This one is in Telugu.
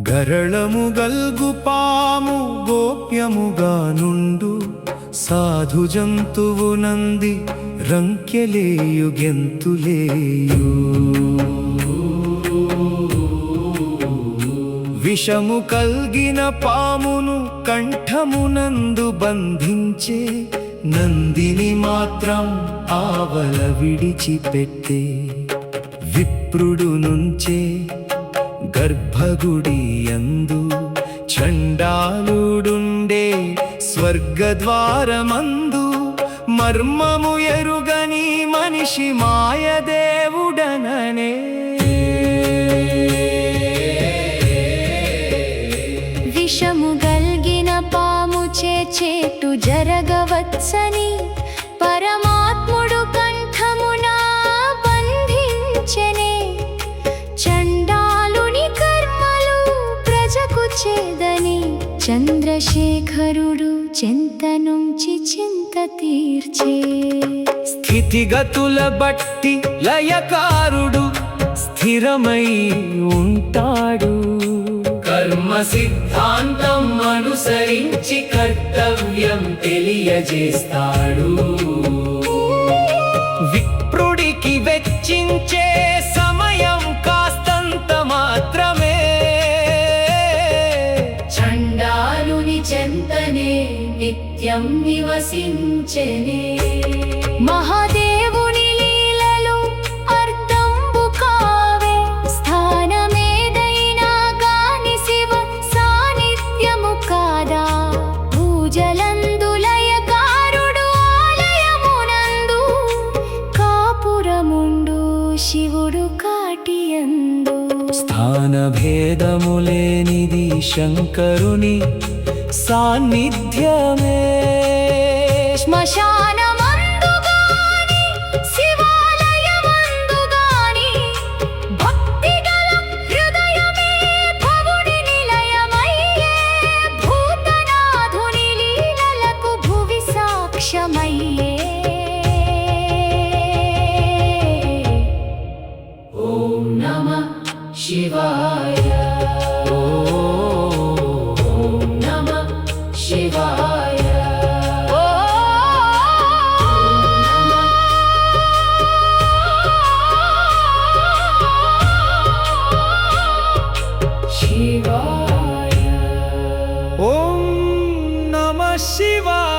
గరళము గల్గు పాము గోప్యముగా నుండు సాధు జంతువు నంది రంకెలేయు గెంతులేయు విషము కల్గిన పామును కంఠమునందు బంధించే నందిని మాత్రం ఆవల విడిచిపెట్టే విప్రుడు నుంచే గర్భగుడి యందు చండాలుడుండే స్వర్గద్వారమందు మర్మము ఎరుగని మనిషి మాయదేవుడననే విషము గల్గిన పాము చేటు జరగవచ్చని పరమాత్ముడు కంఠమున బంధించెనే చండాలుని కర్మలు ప్రజకు చేదని చంద్రశేఖరుడు చింత నుంచి చింత తీర్చే స్థితిగతుల బట్టి లయకారుడు స్థిరమై ఉంటాడు కర్మ సిద్ధాంతం అనుసరించి కర్తవ్యం తెలియజేస్తాడు విప్రుడికి వెచ్చించే సమయం కాస్తంత మాత్రమే చండాలుని చెంతనే నిత్యం నివసించెనే మహాదేవుని లీలలు అర్థంబు కావే స్థానమేదైనా గాని శివ సాన్నిధ్యము కాదా పూజలందు లయకారుడు ఆలయమునందు కాపురముండు శివుడు కాటియందు స్థాన భేదములేనిది శంకరుని సాన్నిధ్యమే శ్మశానమందు గాని శివాలయమందు గాని భక్తిగల హృదయమే భవుని నిలయమయ్యే భూతనాథుని లీలలకు భువి సాక్ష్యమయ్యే ఓం నమః శివాయ శివాయ శివాయ ఓం నమః శివాయ